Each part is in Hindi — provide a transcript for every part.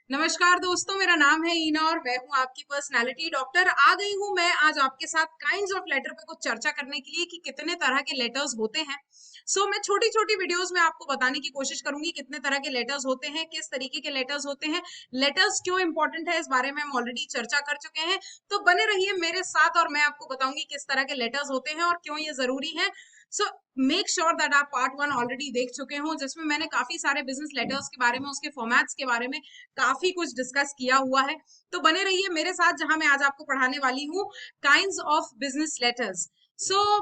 नमस्कार दोस्तों, मेरा नाम है ईना और मैं हूं आपकी पर्सनालिटी डॉक्टर। आ गई हूं मैं आज आपके साथ काइंड्स ऑफ लेटर पे कुछ चर्चा करने के लिए कि कितने तरह के लेटर्स होते हैं। मैं छोटी छोटी वीडियोस में आपको बताने की कोशिश करूंगी कितने तरह के लेटर्स होते हैं, किस तरीके के लेटर्स होते हैं, लेटर्स क्यों इंपॉर्टेंट है, इस बारे में हम ऑलरेडी चर्चा कर चुके हैं। तो बने रहिए मेरे साथ और मैं आपको बताऊंगी किस तरह के लेटर्स होते हैं और क्यों ये जरूरी है। सो मेक श्योर दैट आप पार्ट 1 ऑलरेडी देख चुके हो, जिसमें मैंने काफी सारे बिजनेस लेटर्स के बारे में, उसके फॉर्मेट्स के बारे में काफी कुछ डिस्कस किया हुआ है। तो बने रहिए मेरे साथ, जहां मैं आज आपको पढ़ाने वाली हूँ काइंड्स ऑफ बिजनेस लेटर्स।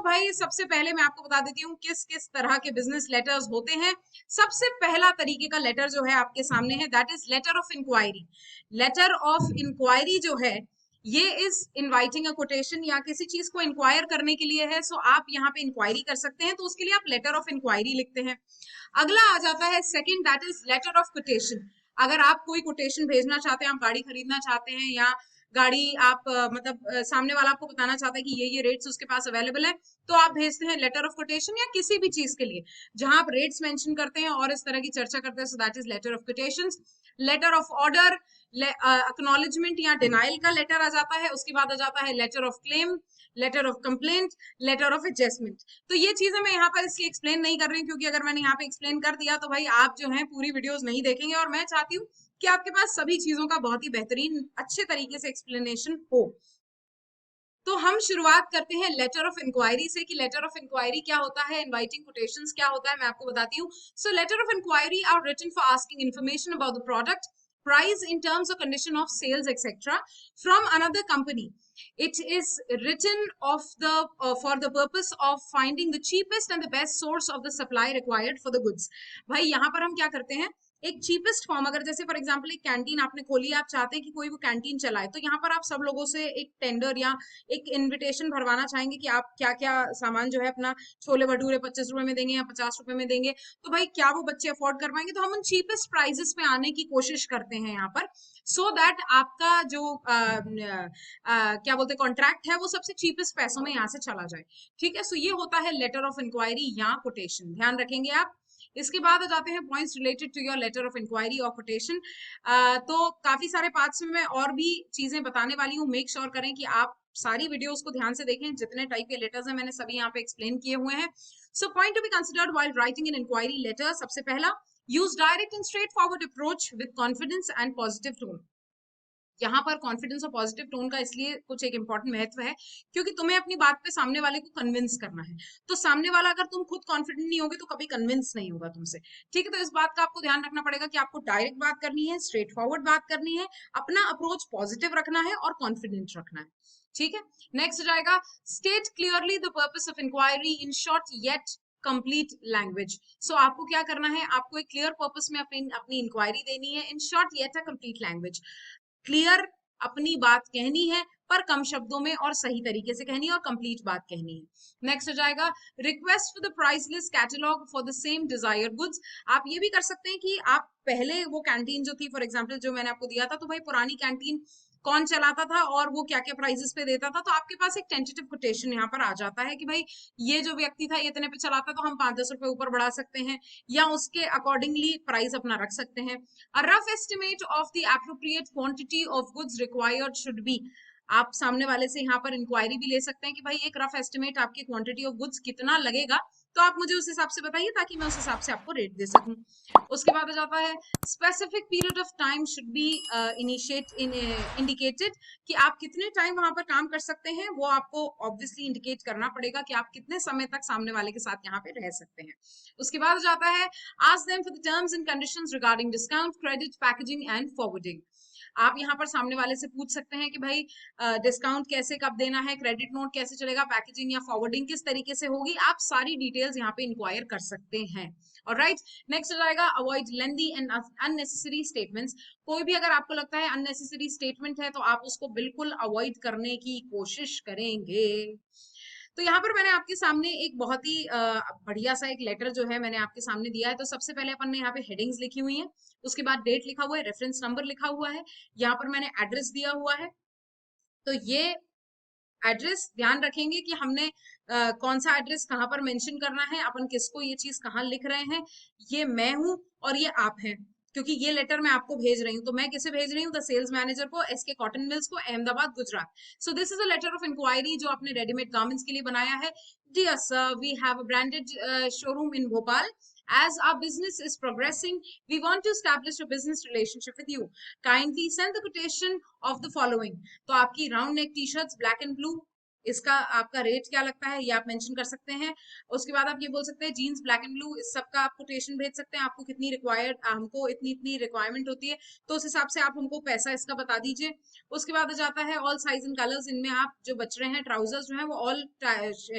भाई सबसे पहले मैं आपको बता देती हूँ किस किस तरह के बिजनेस लेटर्स होते हैं। सबसे पहला तरीके का लेटर जो है आपके सामने है, that is letter of inquiry. Letter of inquiry जो है ये इज इनवाइटिंग अ कोटेशन, या किसी चीज को इंक्वायर करने के लिए है। आप यहाँ पे इंक्वायरी कर सकते हैं, तो उसके लिए आप लेटर ऑफ इंक्वायरी लिखते हैं। अगला आ जाता है second, that is letter of quotation. अगर आप कोई कोटेशन भेजना चाहते हैं, आप गाड़ी खरीदना चाहते हैं या गाड़ी आप सामने वाला आपको बताना चाहता है कि ये रेट्स उसके पास अवेलेबल है, तो आप भेजते हैं लेटर ऑफ कोटेशन, या किसी भी चीज के लिए जहां आप रेट्स मेंशन करते हैं और इस तरह की चर्चा करते हैं। So that is letter of quotations. Letter of order, acknowledgement या डिनाइल का लेटर आ जाता है। उसके बाद आ जाता है letter of claim, letter of complaint, letter of adjustment. तो ये चीजें मैं यहाँ पर इसलिए एक्सप्लेन नहीं कर रही हूँ क्योंकि अगर मैंने यहाँ पे एक्सप्लेन कर दिया तो भाई आप जो है पूरी वीडियोस नहीं देखेंगे, और मैं चाहती हूँ कि आपके पास सभी चीजों का बहुत ही बेहतरीन अच्छे तरीके से एक्सप्लेनेशन हो। तो हम शुरुआत करते हैं लेटर ऑफ इंक्वायरी से कि लेटर ऑफ इंक्वायरी क्या होता है, इनवाइटिंग कोटेशंस क्या होता है, मैं आपको बताती हूँ। So letter of inquiry are written for asking information about the product, price in terms or condition of sales, etc., from another company. It is written of the for the purpose of finding the cheapest and the best source of the supply required for the goods. भाई यहाँ पर हम क्या करते हैं, एक चीपेस्ट फॉर्म, अगर जैसे फॉर एग्जांपल एक कैंटीन आपने खोली, आप चाहते हैं कि कोई वो कैंटीन चलाए, तो यहाँ पर आप सब लोगों से एक टेंडर या एक इनविटेशन भरवाना चाहेंगे कि आप क्या क्या सामान जो है अपना, छोले भटूरे 25 रुपए में देंगे या 50 रुपए में देंगे, तो भाई क्या वो बच्चे अफोर्ड कर पाएंगे। तो हम उन चीपेस्ट प्राइजेस पे आने की कोशिश करते हैं यहाँ पर, सो दैट आपका जो क्या बोलते हैं कॉन्ट्रैक्ट है वो सबसे चीपेस्ट पैसों में यहाँ से चला जाए। ठीक है, सो ये होता है लेटर ऑफ इंक्वायरी या कोटेशन, ध्यान रखेंगे आप। इसके बाद आ जाते हैं points related to your letter of inquiry और कोटेशन। तो काफी सारे पार्ट्स में मैं और भी चीजें बताने वाली हूँ। मेक श्योर करें कि आप सारी वीडियोस को ध्यान से देखें, जितने टाइप के लेटर्स हैं मैंने सभी यहाँ पे एक्सप्लेन किए हुए हैं। So point to be considered while writing an inquiry letter, सबसे पहला, use direct and straightforward approach with confidence and positive tone. यहाँ पर कॉन्फिडेंस और पॉजिटिव टोन का इसलिए कुछ एक इंपॉर्टेंट महत्व है क्योंकि तुम्हें अपनी बात पे सामने वाले को कन्विंस करना है। तो सामने वाला अगर तुम खुद कॉन्फिडेंट नहीं होगे तो कभी कन्विंस नहीं होगा तुमसे। ठीक है, तो इस बात का आपको ध्यान रखना पड़ेगा कि आपको डायरेक्ट बात करनी है, स्ट्रेट फॉरवर्ड बात करनी है, अपना अप्रोच पॉजिटिव रखना है और कॉन्फिडेंट रखना है। ठीक है, नेक्स्ट जाएगा, state clearly the purpose of inquiry in short yet complete language. आपको क्या करना है, आपको एक क्लियर पर्पस में अपनी इंक्वायरी देनी है, इन short yet a complete language. Clear अपनी बात कहनी है पर कम शब्दों में और सही तरीके से कहनी है और कंप्लीट बात कहनी है। नेक्स्ट हो जाएगा, request for the price list catalogue for the same desired goods. आप ये भी कर सकते हैं कि आप पहले वो कैंटीन जो थी, फॉर एग्जांपल जो मैंने आपको दिया था, तो भाई पुरानी कैंटीन कौन चलाता था और वो क्या क्या प्राइजेस पे देता था, तो आपके पास एक टेंटेटिव कोटेशन यहाँ पर आ जाता है कि भाई ये जो व्यक्ति था ये इतने पे चलाता, तो हम 5-10 रुपए ऊपर बढ़ा सकते हैं या उसके अकॉर्डिंगली प्राइस अपना रख सकते हैं। A rough estimate of the appropriate quantity of goods required should be। आप सामने वाले से यहाँ पर इंक्वायरी भी ले सकते हैं कि भाई एक रफ एस्टिमेट आपकी क्वांटिटी ऑफ गुड्स कितना लगेगा, तो आप मुझे उस हिसाब से बताइए ताकि मैं उस हिसाब से आपको रेट दे सकूं। उसके बाद आ जाता है, specific period of time should be indicated, कि आप कितने टाइम वहां पर काम कर सकते हैं, वो आपको ऑब्वियसली इंडिकेट करना पड़ेगा कि आप कितने समय तक सामने वाले के साथ यहाँ पे रह सकते हैं। उसके बाद जाता है, ask them for the terms and conditions regarding discount, credit, packaging and forwarding. आप यहाँ पर सामने वाले से पूछ सकते हैं कि भाई डिस्काउंट कैसे कब देना है, क्रेडिट नोट कैसे चलेगा, पैकेजिंग या फॉरवर्डिंग किस तरीके से होगी, आप सारी डिटेल्स यहाँ पे इंक्वायर कर सकते हैं। ऑलराइट, नेक्स्ट हो जाएगा, avoid lengthy and unnecessary statements. कोई भी अगर आपको लगता है अननेसेसरी स्टेटमेंट है तो आप उसको बिल्कुल अवॉइड करने की कोशिश करेंगे। तो यहाँ पर मैंने आपके सामने एक बहुत ही बढ़िया सा एक लेटर जो है मैंने आपके सामने दिया है। तो सबसे पहले अपन ने यहाँ पे हेडिंग्स लिखी हुई हैं, उसके बाद डेट लिखा हुआ है, रेफरेंस नंबर लिखा हुआ है, यहाँ पर मैंने एड्रेस दिया हुआ है। तो ये एड्रेस ध्यान रखेंगे कि हमने कौन सा एड्रेस कहाँ पर मेंशन करना है, अपन किसको ये चीज कहाँ लिख रहे हैं। ये मैं हूं और ये आप हैं, क्योंकि ये लेटर मैं आपको भेज रही हूँ, तो मैं किसे भेज रही हूँ? द सेल्स मैनेजर को, एसके कॉटन मिल्स को, Ahmedabad, Gujarat. So this is a letter of inquiry जो आपने रेडीमेड गारमेंट्स के लिए बनाया है। Dear sir, we have a branded showroom in Bhopal. As our business is progressing, we want to establish a business relationship with you. Kindly send the quotation of the following. तो आपकी round neck T shirts black and blue, इसका आपका रेट क्या लगता है ये आप मेंशन कर सकते हैं। उसके बाद आप ये बोल सकते हैं जीन्स ब्लैक एंड ब्लू, इस सब का आप कोटेशन भेज सकते हैं। आपको कितनी रिक्वायर्ड, हमको इतनी इतनी रिक्वायरमेंट होती है, तो उस हिसाब से आप हमको पैसा इसका बता दीजिए। उसके बाद आ जाता है ऑल साइज एंड कलर्स, इनमें आप जो बच रहे हैं ट्राउजर्स जो है वो ऑल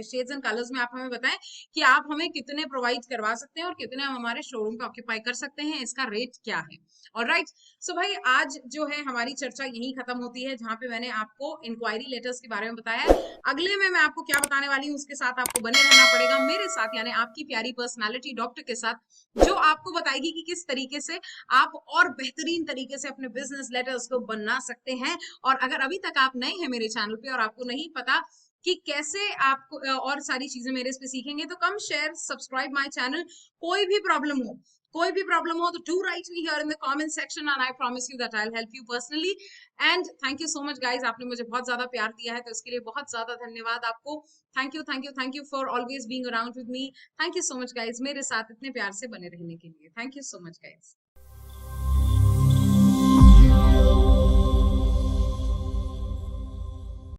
शेड्स एंड कलर्स में आप हमें बताएं कि आप हमें कितने प्रोवाइड करवा सकते हैं और कितने हम हमारे शोरूम पे ऑक्यूपाई कर सकते हैं, इसका रेट क्या है। ऑलराइट, सो भाई आज जो है हमारी चर्चा यहीं खत्म होती है, जहां पे मैंने आपको इंक्वायरी लेटर्स के बारे में बताया है। अगले में मैं आपको क्या बताने वाली हूँ उसके साथ आपको बने रहना पड़ेगा मेरे साथ, यानी आपकी प्यारी पर्सनालिटी डॉक्टर के साथ, जो आपको बताएगी कि किस तरीके से आप और बेहतरीन तरीके से अपने बिजनेस लेटर्स को बना सकते हैं। और अगर अभी तक आप नए हैं मेरे चैनल पे और आपको नहीं पता कि कैसे आपको और सारी चीजें मेरे इस पे सीखेंगे, तो कम शेयर सब्सक्राइब माय चैनल। कोई भी प्रॉब्लम हो तो do right me here in the comment section and I promise you that I will help you personally. And thank you so much guys, आपने मुझे बहुत ज्यादा प्यार दिया है, तो इसके लिए बहुत ज्यादा धन्यवाद आपको। Thank you thank you thank you for always being around with me. Thank you so much guys, मेरे साथ इतने प्यार से बने रहने के लिए। Thank you so much guys.